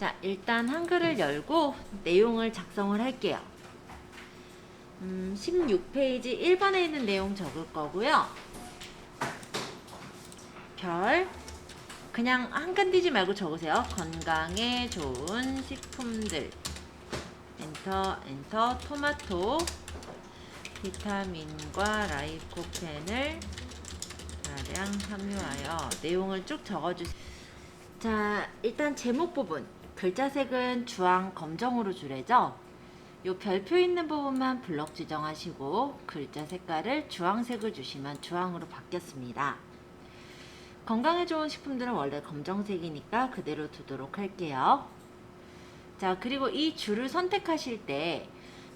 자, 일단 한글을 열고 내용을 작성을 할게요. 16페이지 1번에 있는 내용 적을 거고요. 별 그냥 한글 띄지 말고 적으세요. 건강에 좋은 식품들. 엔터. 토마토 비타민과 라이코펜을 다량 함유하여. 내용을 쭉 적어주세요. 자, 일단 제목 부분 글자색은 주황 검정으로 주래죠. 요 별표 있는 부분만 블럭 지정하시고 글자 색깔을 주황색을 주시면 주황으로 바뀌었습니다. 건강에 좋은 식품들은 원래 검정색이니까 그대로 두도록 할게요. 자, 그리고 이 줄을 선택하실 때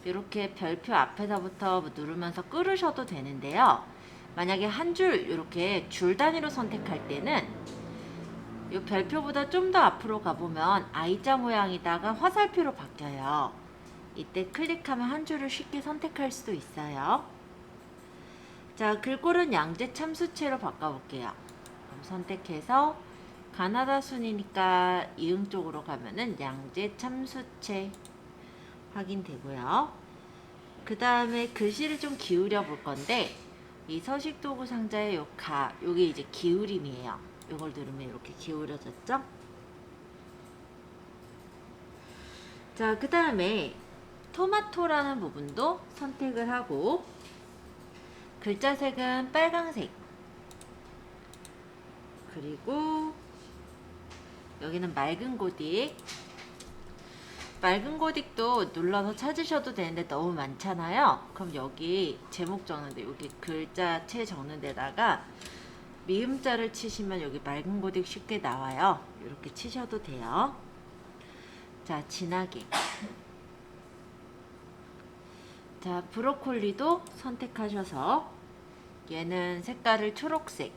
이렇게 별표 앞에서부터 누르면서 끌으셔도 되는데요. 만약에 한 줄 이렇게 줄 단위로 선택할 때는 이 별표보다 좀 더 앞으로 가보면 I자 모양이다가 화살표로 바뀌어요. 이때 클릭하면 한 줄을 쉽게 선택할 수도 있어요. 자, 글꼴은 양재 참수체로 바꿔볼게요. 그럼 선택해서 가나다 순이니까 이응 쪽으로 가면은 양재 참수체 확인되고요. 그 다음에 글씨를 좀 기울여 볼 건데 이 서식 도구 상자의 요게 이제 기울임이에요. 요걸 누르면 이렇게 기울어졌죠? 자, 그 다음에 토마토라는 부분도 선택을 하고 글자색은 빨강색, 그리고 여기는 맑은 고딕. 맑은 고딕도 눌러서 찾으셔도 되는데 너무 많잖아요. 그럼 여기 제목 적는데 여기 글자체 적는 데다가 미음자를 치시면 여기 맑은 고딕 쉽게 나와요. 이렇게 치셔도 돼요. 자, 진하게. 자, 브로콜리도 선택하셔서 얘는 색깔을 초록색.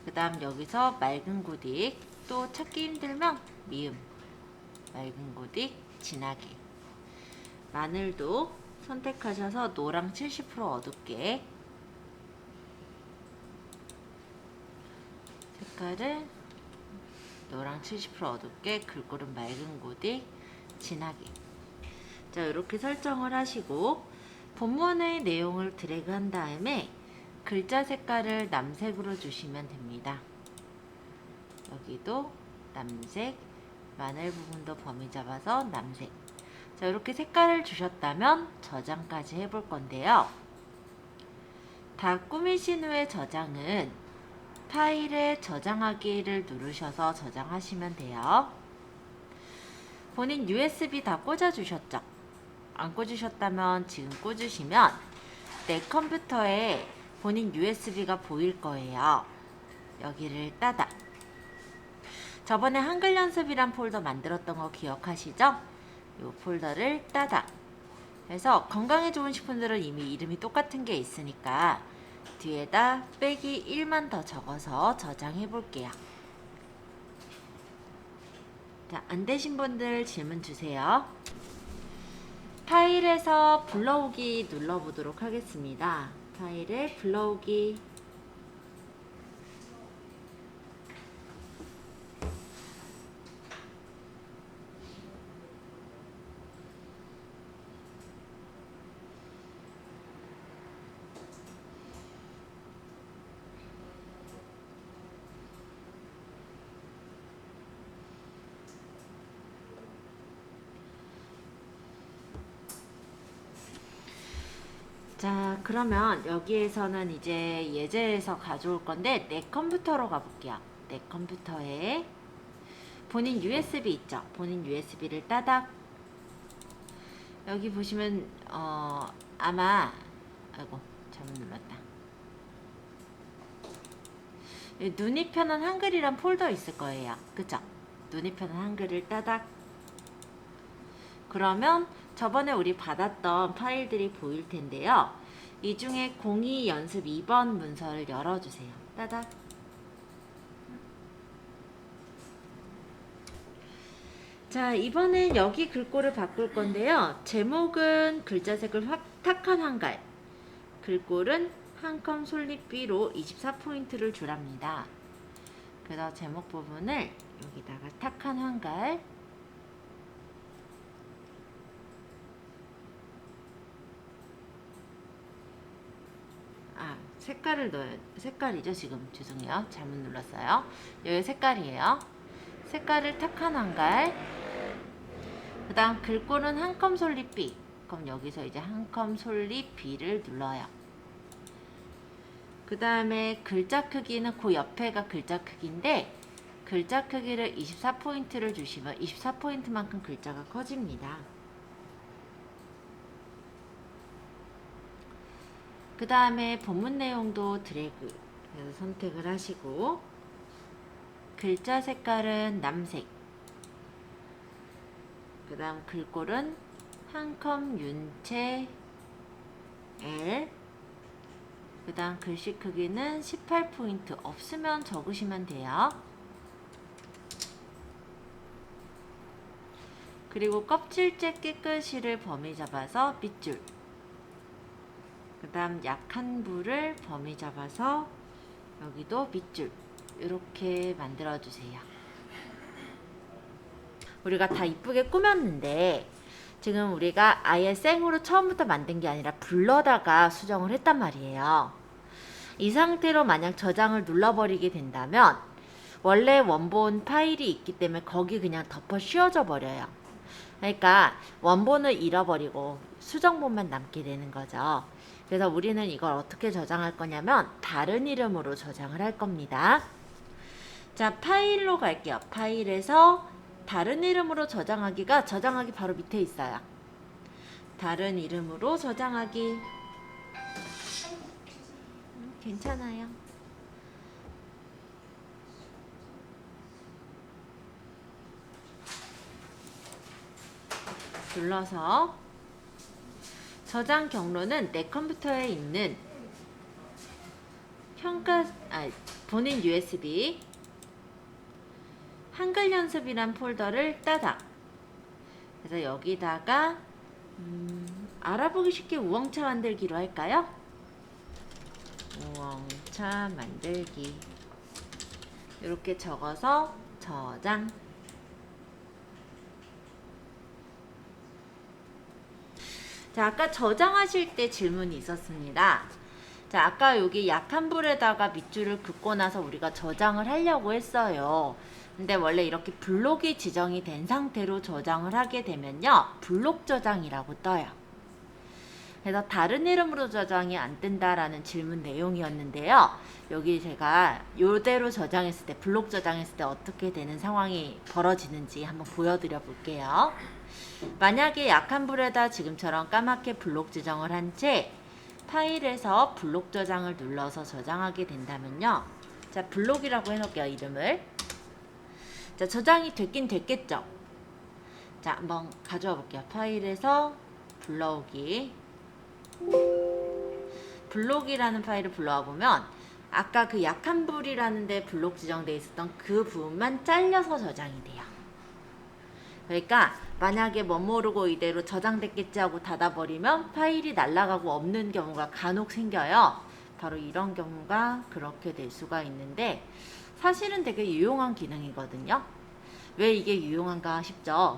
그 다음 여기서 맑은 고딕, 또 찾기 힘들면 미음, 맑은 고딕, 진하게. 마늘도 선택하셔서 노랑 70% 어둡게, 색깔을 노랑 70% 어둡게, 글꼴은 맑은 고딕, 진하게. 자, 이렇게 설정을 하시고 본문의 내용을 드래그 한 다음에 글자 색깔을 남색으로 주시면 됩니다. 여기도 남색, 마늘 부분도 범위 잡아서 남색. 자, 이렇게 색깔을 주셨다면 저장까지 해볼 건데요. 다 꾸미신 후에 저장은 파일에 저장하기를 누르셔서 저장하시면 돼요. 본인 USB 다 꽂아주셨죠? 안 꽂으셨다면 지금 꽂으시면 내 컴퓨터에 본인 USB가 보일 거예요. 여기를 따다. 저번에 한글 연습이란 폴더 만들었던 거 기억하시죠? 이 폴더를 따다. 그래서 건강에 좋은 식품들은 이미 이름이 똑같은 게 있으니까 뒤에다 빼기 1만 더 적어서 저장해 볼게요. 자, 안 되신 분들 질문 주세요. 파일에서 불러오기 눌러보도록 하겠습니다. 파일에 불러오기. 자, 그러면 여기에서는 이제 예제에서 가져올 건데 내 컴퓨터로 가볼게요. 내 컴퓨터에 본인 USB 있죠? 본인 USB를 따닥. 여기 보시면 아마 아이고 잘못 눌렀다. 눈이 편한 한글이란 폴더 있을 거예요. 그쵸? 눈이 편한 한글을 따닥. 그러면 저번에 우리 받았던 파일들이 보일 텐데요. 이 중에 02 연습 2번 문서를 열어주세요. 따닥. 자, 이번엔 여기 글꼴을 바꿀 건데요. 제목은 글자색을 탁한 한갈, 글꼴은 한컴 솔잎비로 24포인트를 주랍니다. 그래서 제목 부분을 여기다가 탁한 황갈, 색깔을 넣어야, 색깔이죠 지금. 죄송해요, 잘못 눌렀어요. 여기 색깔이에요. 색깔을 탁한 황갈, 그 다음 글꼴은 한 컴 솔잎 B. 그럼 여기서 이제 한 컴 솔잎 B를 눌러요. 그 다음에 글자 크기는 그 옆에가 글자 크기인데, 글자 크기를 24포인트를 주시면 24포인트만큼 글자가 커집니다. 그 다음에 본문 내용도 드래그 해서 선택을 하시고, 글자 색깔은 남색, 그 다음 글꼴은 한 컴 윤체 L, 그 다음 글씨 크기는 18포인트, 없으면 적으시면 돼요. 그리고 껍질째 깨끗이를 범위 잡아서 밑줄, 그 다음 약한 불을 범위 잡아서 여기도 밑줄, 이렇게 만들어 주세요. 우리가 다 이쁘게 꾸몄는데 지금 우리가 아예 생으로 처음부터 만든 게 아니라 불러다가 수정을 했단 말이에요. 이 상태로 만약 저장을 눌러버리게 된다면 원래 원본 파일이 있기 때문에 거기 그냥 덮어 씌워져 버려요. 그러니까 원본을 잃어버리고 수정본만 남게 되는 거죠. 그래서 우리는 이걸 어떻게 저장할 거냐면 다른 이름으로 저장을 할 겁니다. 자, 파일로 갈게요. 파일에서 다른 이름으로 저장하기가, 저장하기 바로 밑에 있어요. 다른 이름으로 저장하기. 괜찮아요. 눌러서 저장 경로는 내 컴퓨터에 있는 본인 USB 한글 연습이란 폴더를 따다. 그래서 여기다가 알아보기 쉽게 우엉차 만들기로 할까요? 우엉차 만들기, 이렇게 적어서 저장. 자, 아까 저장하실 때 질문이 있었습니다. 자, 아까 여기 약한 불에다가 밑줄을 긋고 나서 우리가 저장을 하려고 했어요. 근데 원래 이렇게 블록이 지정이 된 상태로 저장을 하게 되면요, 블록 저장이라고 떠요. 그래서 다른 이름으로 저장이 안 된다라는 질문 내용이었는데요. 여기 제가 이대로 저장했을 때, 블록 저장했을 때 어떻게 되는 상황이 벌어지는지 한번 보여드려 볼게요. 만약에 약한 불에다 지금처럼 까맣게 블록 지정을 한 채 파일에서 블록 저장을 눌러서 저장하게 된다면요. 자, 블록이라고 해놓을게요, 이름을. 자, 저장이 됐긴 됐겠죠? 자, 한번 가져와 볼게요. 파일에서 불러오기. 블록이라는 파일을 불러와 보면 아까 그 약한 불이라는 데 블록 지정되어 있었던 그 부분만 잘려서 저장이 돼요. 그러니까 만약에 모르고 이대로 저장됐겠지 하고 닫아버리면 파일이 날아가고 없는 경우가 간혹 생겨요. 바로 이런 경우가 그렇게 될 수가 있는데 사실은 되게 유용한 기능이거든요. 왜 이게 유용한가 싶죠?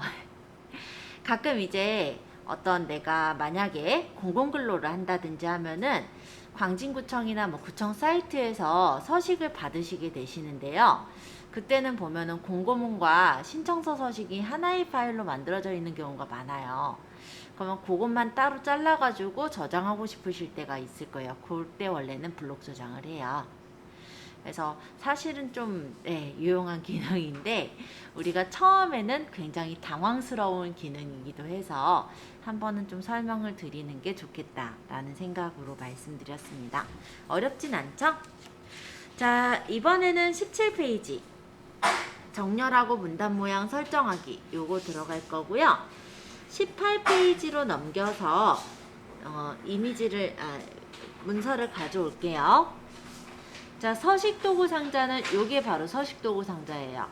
가끔 이제 어떤 내가 만약에 공공근로를 한다든지 하면은 광진구청이나 뭐 구청 사이트에서 서식을 받으시게 되시는데요. 그때는 보면은 공고문과 신청서 서식이 하나의 파일로 만들어져 있는 경우가 많아요. 그러면 그것만 따로 잘라가지고 저장하고 싶으실 때가 있을 거예요. 그때 원래는 블록 저장을 해요. 그래서 사실은 좀 유용한 기능인데 우리가 처음에는 굉장히 당황스러운 기능이기도 해서 한 번은 좀 설명을 드리는 게 좋겠다라는 생각으로 말씀드렸습니다. 어렵진 않죠? 자, 이번에는 17페이지 정렬하고 문단 모양 설정하기, 요거 들어갈 거고요. 18페이지로 넘겨서 문서를 가져올게요. 자, 서식도구 상자는 요게 바로 서식도구 상자예요.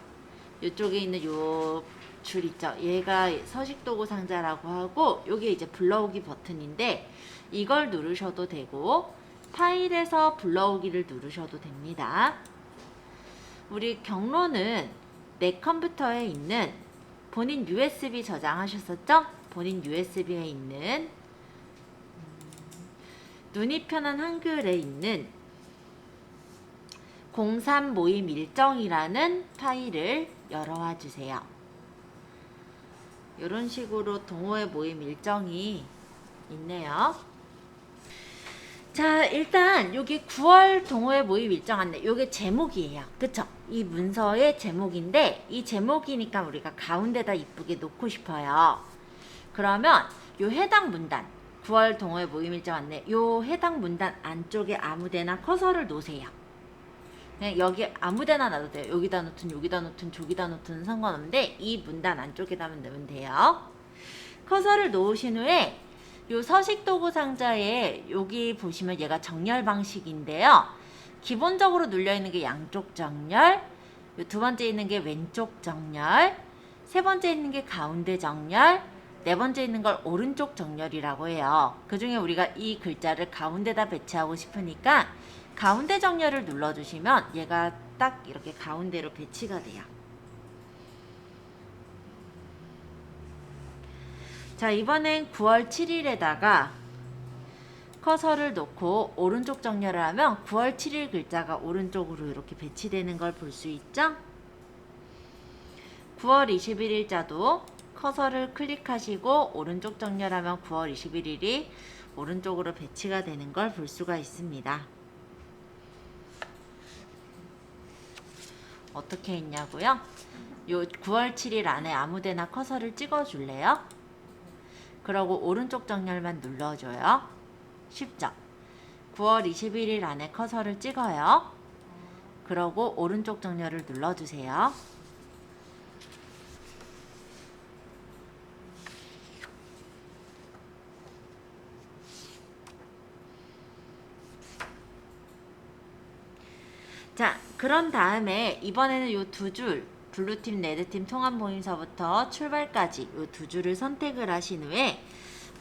요쪽에 있는 요 줄 있죠? 얘가 서식도구 상자라고 하고 요게 이제 불러오기 버튼인데 이걸 누르셔도 되고 파일에서 불러오기를 누르셔도 됩니다. 우리 경로는 내 컴퓨터에 있는 본인 USB 저장하셨었죠? 본인 USB에 있는 눈이 편한 한글에 있는 03 모임 일정이라는 파일을 열어와 주세요. 이런 식으로 동호회 모임 일정이 있네요. 자, 일단 여기 9월 동호회 모임 일정 안내, 요게 제목이에요. 그쵸? 이 문서의 제목인데 이 제목이니까 우리가 가운데다 이쁘게 놓고 싶어요. 그러면 요 해당 문단 9월 동호회 모임 일정 안내, 요 해당 문단 안쪽에 아무데나 커서를 놓으세요. 그냥 여기 아무데나 놔도 돼요. 여기다 놓든 여기다 놓든 저기다 놓든 상관없는데 이 문단 안쪽에다 넣으면 돼요. 커서를 놓으신 후에 요 서식 도구 상자에 여기 보시면 얘가 정렬 방식인데요. 기본적으로 눌려 있는 게 양쪽 정렬, 요 두 번째 있는 게 왼쪽 정렬, 세 번째 있는 게 가운데 정렬, 네 번째 있는 걸 오른쪽 정렬이라고 해요. 그 중에 우리가 이 글자를 가운데다 배치하고 싶으니까 가운데 정렬을 눌러주시면 얘가 딱 이렇게 가운데로 배치가 돼요. 자, 이번엔 9월 7일에다가 커서를 놓고 오른쪽 정렬을 하면 9월 7일 글자가 오른쪽으로 이렇게 배치되는 걸 볼 수 있죠? 9월 21일자도 커서를 클릭하시고 오른쪽 정렬하면 9월 21일이 오른쪽으로 배치가 되는 걸 볼 수가 있습니다. 어떻게 했냐고요? 요 9월 7일 안에 아무데나 커서를 찍어 줄래요? 그러고 오른쪽 정렬만 눌러줘요. 쉽죠? 9월 21일 안에 커서를 찍어요. 그러고 오른쪽 정렬을 눌러주세요. 자, 그런 다음에 이번에는 요 두 줄, 블루팀, 레드팀 통합 모임서부터 출발까지 요 두 줄을 선택을 하신 후에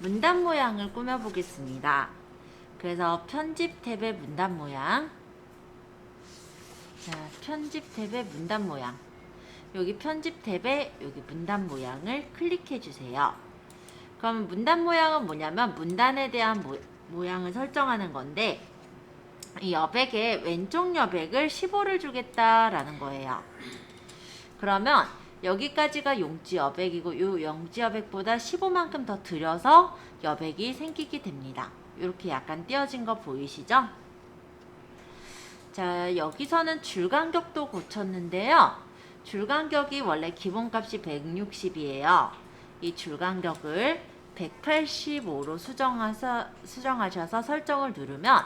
문단 모양을 꾸며 보겠습니다. 그래서 편집 탭의 문단 모양, 자, 편집 탭의 문단 모양, 여기 편집 탭에 여기 문단 모양을 클릭해 주세요. 그럼 문단 모양은 뭐냐면 문단에 대한 모양을 설정하는 건데 이 여백에 왼쪽 여백을 15를 주겠다라는 거예요. 그러면 여기까지가 용지 여백이고 이 용지 여백보다 15만큼 더 들여서 여백이 생기게 됩니다. 이렇게 약간 띄어진 거 보이시죠? 자, 여기서는 줄 간격도 고쳤는데요. 줄 간격이 원래 기본값이 160이에요. 이 줄 간격을 185로 수정하셔서 설정을 누르면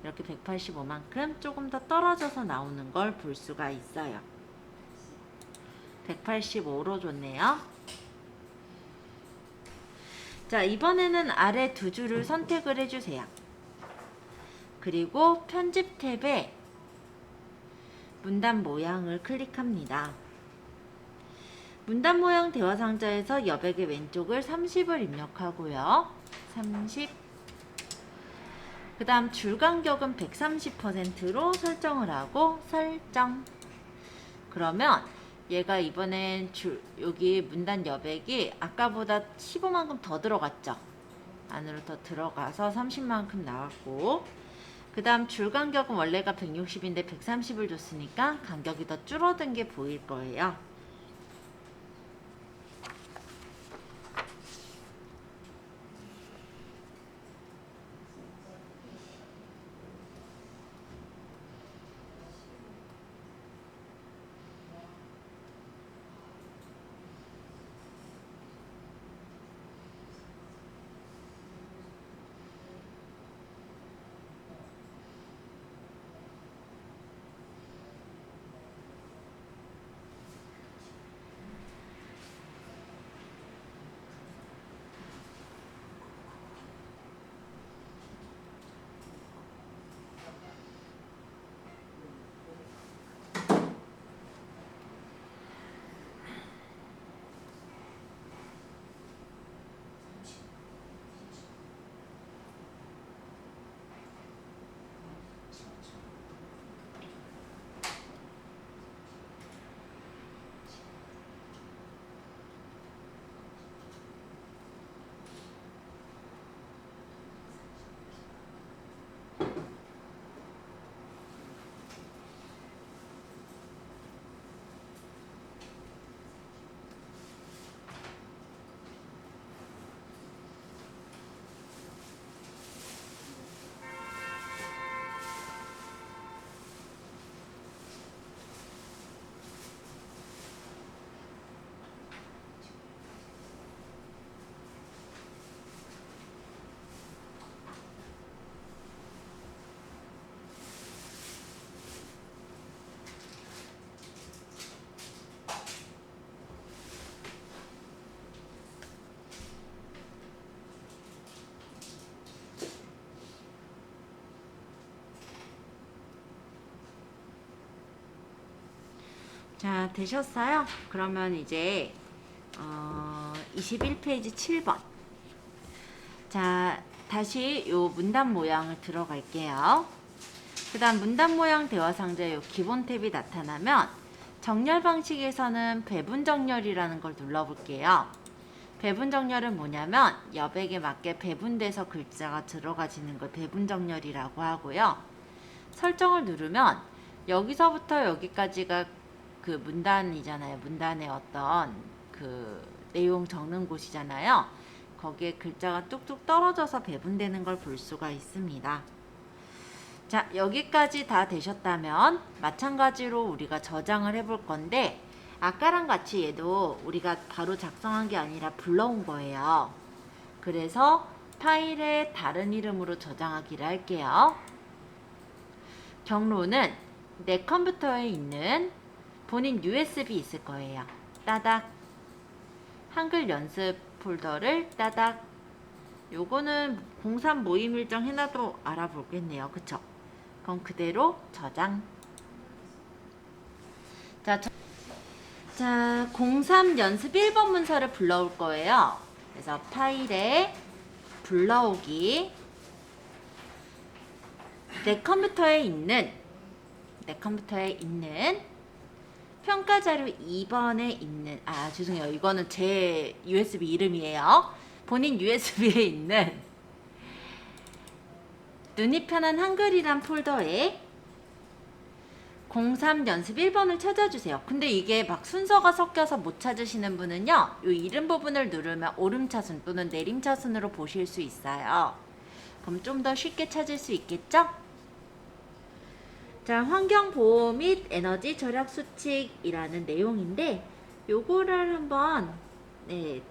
이렇게 185만큼 조금 더 떨어져서 나오는 걸 볼 수가 있어요. 185로 줬네요. 자, 이번에는 아래 두 줄을 선택을 해주세요. 그리고 편집 탭에 문단 모양을 클릭합니다. 문단 모양 대화 상자에서 여백의 왼쪽을 30을 입력하고요. 30. 그 다음 줄 간격은 130%로 설정을 하고 설정. 그러면 얘가 이번엔 여기 문단 여백이 아까보다 15만큼 더 들어갔죠. 안으로 더 들어가서 30만큼 나왔고, 그 다음 줄 간격은 원래가 160인데 130을 줬으니까 간격이 더 줄어든 게 보일 거예요. 자, 되셨어요? 그러면 이제 21페이지 7번. 자, 다시 요 문단 모양을 들어갈게요. 그 다음 문단 모양 대화 상자에 요 기본 탭이 나타나면 정렬 방식에서는 배분 정렬이라는 걸 눌러볼게요. 배분 정렬은 뭐냐면 여백에 맞게 배분돼서 글자가 들어가지는 걸 배분 정렬이라고 하고요. 설정을 누르면 여기서부터 여기까지가 그 문단이잖아요. 문단의 어떤 그 내용 적는 곳이잖아요. 거기에 글자가 뚝뚝 떨어져서 배분되는 걸 볼 수가 있습니다. 자, 여기까지 다 되셨다면 마찬가지로 우리가 저장을 해볼 건데 아까랑 같이 얘도 우리가 바로 작성한 게 아니라 불러온 거예요. 그래서 파일에 다른 이름으로 저장하기를 할게요. 경로는 내 컴퓨터에 있는 본인 USB 있을 거예요. 따닥. 한글 연습 폴더를 따닥. 요거는 03 모임 일정 해놔도 알아보겠네요. 그쵸? 그럼 그대로 저장. 자, 03 연습 1번 문서를 불러올 거예요. 그래서 파일에 불러오기. 내 컴퓨터에 있는 평가 자료 2번에 있는, 죄송해요. 이거는 제 USB 이름이에요. 본인 USB에 있는 눈이 편한 한글이란 폴더에 03 연습 1번을 찾아주세요. 근데 이게 막 순서가 섞여서 못 찾으시는 분은요, 이 이름 부분을 누르면 오름차순 또는 내림차순으로 보실 수 있어요. 그럼 좀 더 쉽게 찾을 수 있겠죠? 자, 환경보호 및 에너지 절약 수칙이라는 내용인데 요거를 한번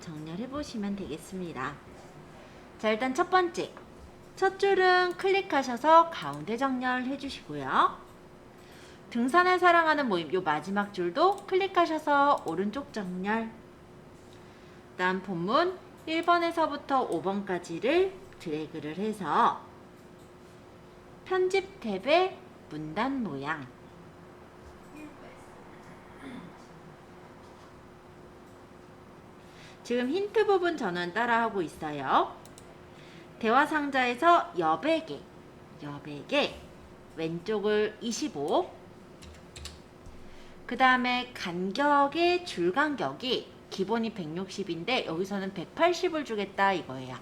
정렬해 보시면 되겠습니다. 자, 일단 첫 번째, 첫 줄은 클릭하셔서 가운데 정렬해 주시고요. 등산을 사랑하는 모임, 요 마지막 줄도 클릭하셔서 오른쪽 정렬. 다음 본문 1번에서부터 5번까지를 드래그를 해서 편집 탭에 문단 모양. 지금 힌트 부분 저는 따라하고 있어요. 대화 상자에서 여백에 왼쪽을 25, 그 다음에 간격의 줄 간격이 기본이 160인데 여기서는 180을 주겠다 이거예요.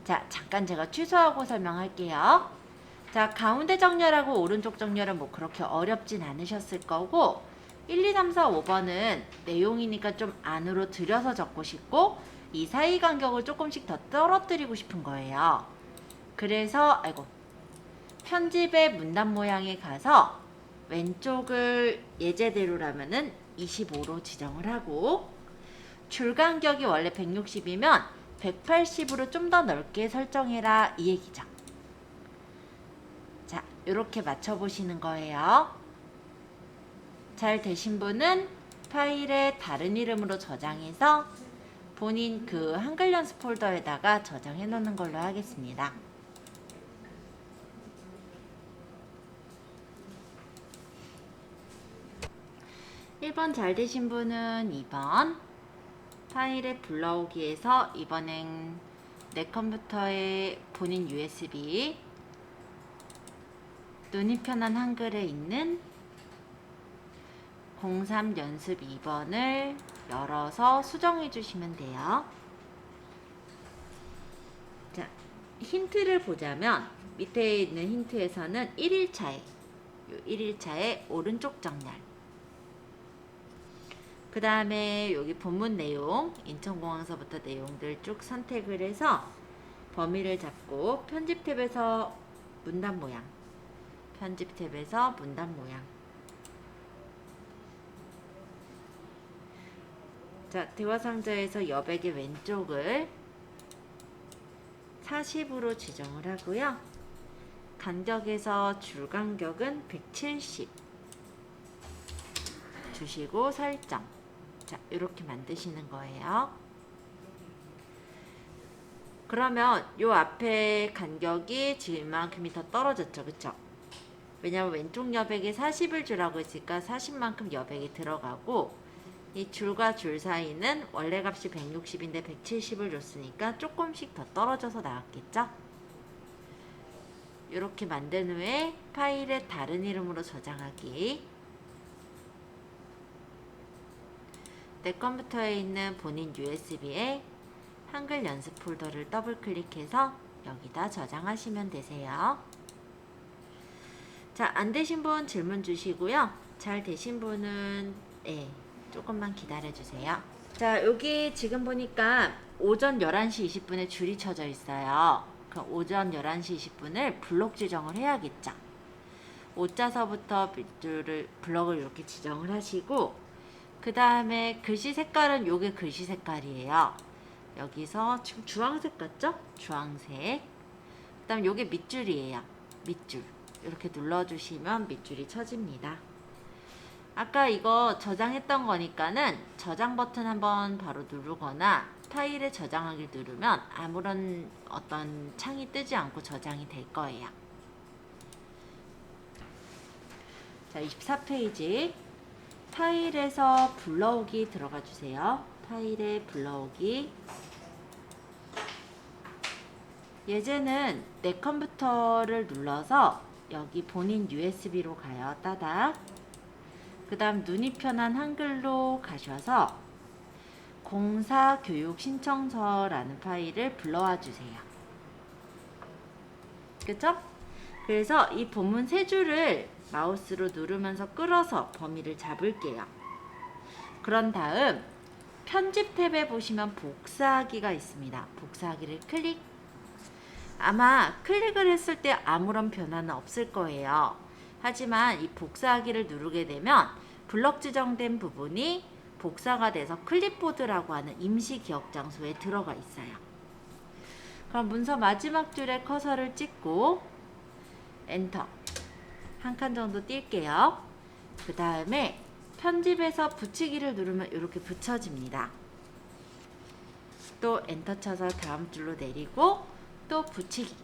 자, 잠깐 제가 취소하고 설명할게요. 자, 가운데 정렬하고 오른쪽 정렬은 뭐 그렇게 어렵진 않으셨을 거고 1, 2, 3, 4, 5번은 내용이니까 좀 안으로 들여서 적고 싶고 이 사이 간격을 조금씩 더 떨어뜨리고 싶은 거예요. 그래서 편집의 문단 모양에 가서 왼쪽을 예제대로라면은 25로 지정을 하고 줄 간격이 원래 160이면 180으로 좀 더 넓게 설정해라 이 얘기죠. 자, 이렇게 맞춰보시는 거예요. 잘 되신 분은 파일에 다른 이름으로 저장해서 본인 그 한글 연습 폴더에다가 저장해 놓는 걸로 하겠습니다. (1번) 잘 되신 분은 (2번) 파일에 불러오기에서 이번엔 내 컴퓨터에 본인 USB 눈이 편한 한글에 있는 03 연습 2번을 열어서 수정해 주시면 돼요. 자, 힌트를 보자면 밑에 있는 힌트에서는 1일차에 오른쪽 정렬, 그 다음에 여기 본문 내용, 인천공항서부터 내용들 쭉 선택을 해서 범위를 잡고 편집 탭에서 문단 모양, 편집 탭에서 문단 모양. 자, 대화 상자에서 여백의 왼쪽을 40으로 지정을 하고요. 간격에서 줄 간격은 170 주시고 설정. 자, 이렇게 만드시는 거예요. 그러면 요 앞에 간격이 지금 이만큼이 더 떨어졌죠, 그쵸? 왜냐면 왼쪽 여백에 40을 주라고 했으니까 40만큼 여백이 들어가고, 이 줄과 줄 사이는 원래 값이 160인데 170을 줬으니까 조금씩 더 떨어져서 나왔겠죠? 이렇게 만든 후에 파일에 다른 이름으로 저장하기. 내 컴퓨터에 있는 본인 USB에 한글 연습 폴더를 더블 클릭해서 여기다 저장하시면 되세요. 자, 안 되신 분 질문 주시고요. 잘 되신 분은 조금만 기다려 주세요. 자, 여기 지금 보니까 오전 11시 20분에 줄이 쳐져 있어요. 그럼 오전 11시 20분을 블록 지정을 해야겠죠. 오자서부터 밑줄을 블록을 이렇게 지정을 하시고, 그 다음에 글씨 색깔은 요게 글씨 색깔이에요. 여기서 지금 주황색 같죠? 주황색. 그 다음 요게 밑줄이에요. 밑줄. 이렇게 눌러주시면 밑줄이 쳐집니다. 아까 이거 저장했던 거니까는 저장 버튼 한번 바로 누르거나 파일에 저장하기를 누르면 아무런 어떤 창이 뜨지 않고 저장이 될 거예요. 자, 24페이지 파일에서 불러오기 들어가 주세요. 파일에 불러오기. 예제는 내 컴퓨터를 눌러서 여기 본인 USB로 가요. 따닥. 그 다음 눈이 편한 한글로 가셔서 공사교육신청서라는 파일을 불러와 주세요. 그쵸? 그래서 이 본문 세 줄을 마우스로 누르면서 끌어서 범위를 잡을게요. 그런 다음 편집 탭에 보시면 복사하기가 있습니다. 복사하기를 클릭. 아마 클릭을 했을 때 아무런 변화는 없을 거예요. 하지만 이 복사하기를 누르게 되면 블럭 지정된 부분이 복사가 돼서 클립보드라고 하는 임시 기억 장소에 들어가 있어요. 그럼 문서 마지막 줄에 커서를 찍고 엔터 한 칸 정도 뛸게요. 그 다음에 편집에서 붙이기를 누르면 이렇게 붙여집니다. 또 엔터 쳐서 다음 줄로 내리고 또 붙이기.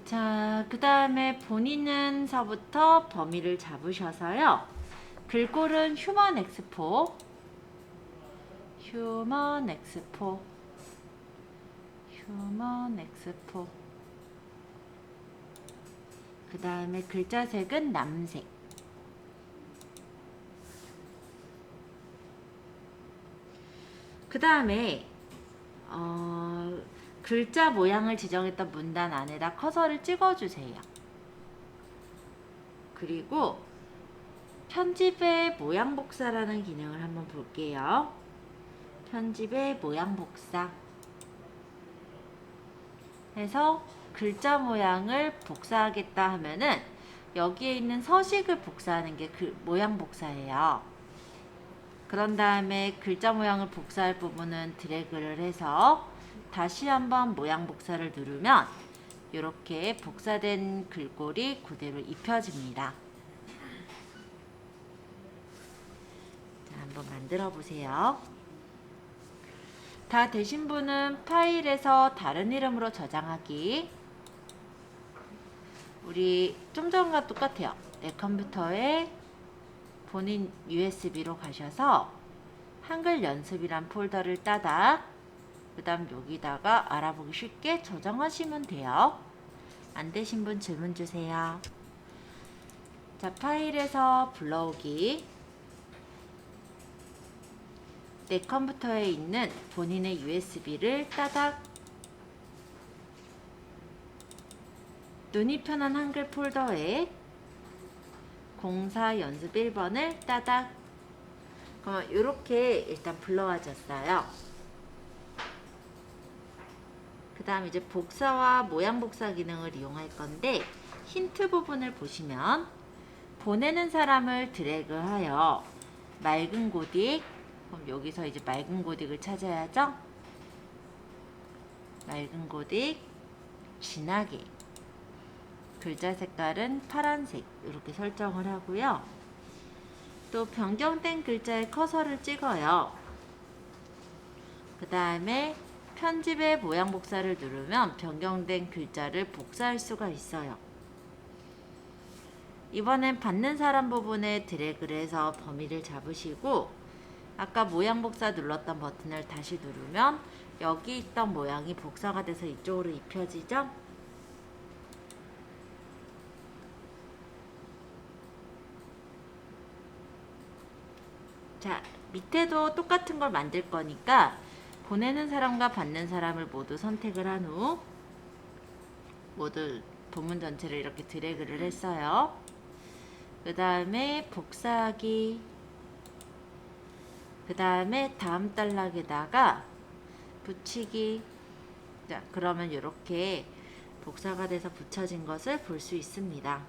자, 그 다음에 본인은서부터 범위를 잡으셔서요. 글꼴은 휴먼 엑스포, 휴먼 엑스포, 휴먼 엑스포. 그 다음에 글자색은 남색. 그 다음에 글자 모양을 지정했던 문단 안에다 커서를 찍어주세요. 그리고 편집의 모양 복사라는 기능을 한번 볼게요. 편집의 모양 복사 해서 글자 모양을 복사하겠다 하면은 여기에 있는 서식을 복사하는 게 그 모양 복사예요. 그런 다음에 글자 모양을 복사할 부분은 드래그를 해서 다시 한번 모양 복사를 누르면 이렇게 복사된 글꼴이 그대로 입혀집니다. 자, 한번 만들어 보세요. 다 되신 분은 파일에서 다른 이름으로 저장하기. 우리 좀 전과 똑같아요. 내 컴퓨터에 본인 USB로 가셔서 한글 연습이란 폴더를 따다 그 다음 여기다가 알아보기 쉽게 저장하시면 돼요. 안 되신 분 질문 주세요. 자, 파일에서 불러오기. 내 컴퓨터에 있는 본인의 USB를 따닥 눈이 편한 한글 폴더에 공사 연습 1번을 따닥. 그러면 이렇게 일단 불러와졌어요. 그 다음 이제 복사와 모양 복사 기능을 이용할 건데 힌트 부분을 보시면 보내는 사람을 드래그하여 맑은 고딕. 그럼 여기서 이제 맑은 고딕을 찾아야죠. 맑은 고딕 진하게 글자 색깔은 파란색 이렇게 설정을 하고요. 또 변경된 글자에 커서를 찍어요. 그 그 다음에 편집의 모양 복사를 누르면 변경된 글자를 복사할 수가 있어요. 이번엔 받는 사람 부분에 드래그를 해서 범위를 잡으시고 아까 모양 복사 눌렀던 버튼을 다시 누르면 여기 있던 모양이 복사가 돼서 이쪽으로 입혀지죠? 자, 밑에도 똑같은 걸 만들 거니까 보내는 사람과 받는 사람을 모두 선택을 한 후 모두 본문 전체를 이렇게 드래그를 했어요. 그 다음에 복사하기, 그 다음에 다음 단락에다가 붙이기. 자, 그러면 이렇게 복사가 돼서 붙여진 것을 볼 수 있습니다.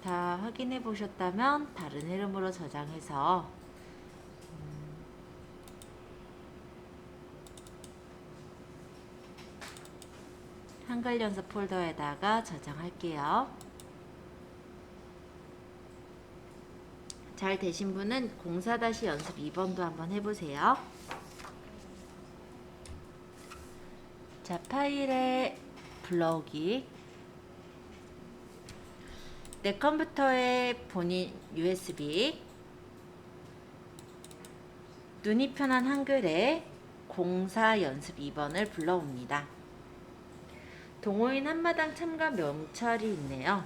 다 확인해 보셨다면 다른 흐름으로 저장해서 한글 연습 폴더에다가 저장할게요. 잘 되신 분은 04-연습 2번도 한번 해보세요. 자, 파일에 불러오기. 내 컴퓨터에 본인 USB, 눈이 편한 한글에 04-연습 2번을 불러옵니다. 동호인 한마당 참가 명찰이 있네요.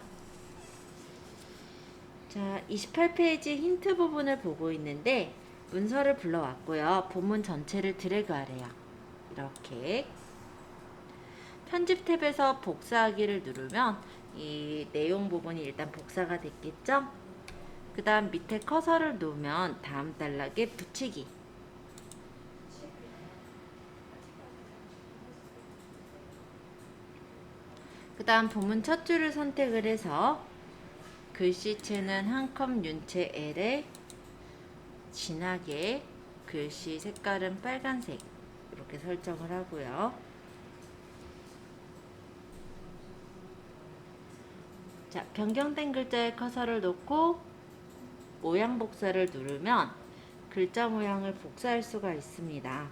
자, 28페이지 힌트 부분을 보고 있는데 문서를 불러왔고요. 본문 전체를 드래그 하래요. 이렇게 편집 탭에서 복사하기를 누르면 이 내용 부분이 일단 복사가 됐겠죠? 그 다음 밑에 커서를 놓으면 다음 단락에 붙이기. 그 다음 본문 첫 줄을 선택을 해서 글씨체는 한 컵 윤체 L에 진하게, 글씨 색깔은 빨간색, 이렇게 설정을 하고요. 자, 변경된 글자에 커서를 놓고 모양 복사를 누르면 글자 모양을 복사할 수가 있습니다.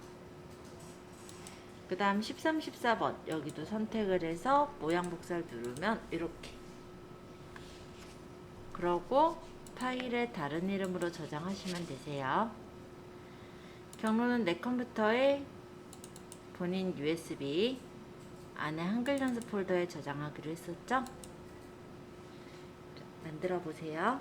그 다음 13, 14번 여기도 선택을 해서 모양 복사를 누르면 이렇게, 그러고 파일에 다른 이름으로 저장하시면 되세요. 경로는 내 컴퓨터에 본인 USB 안에 한글 연습 폴더에 저장하기로 했었죠? 만들어 보세요.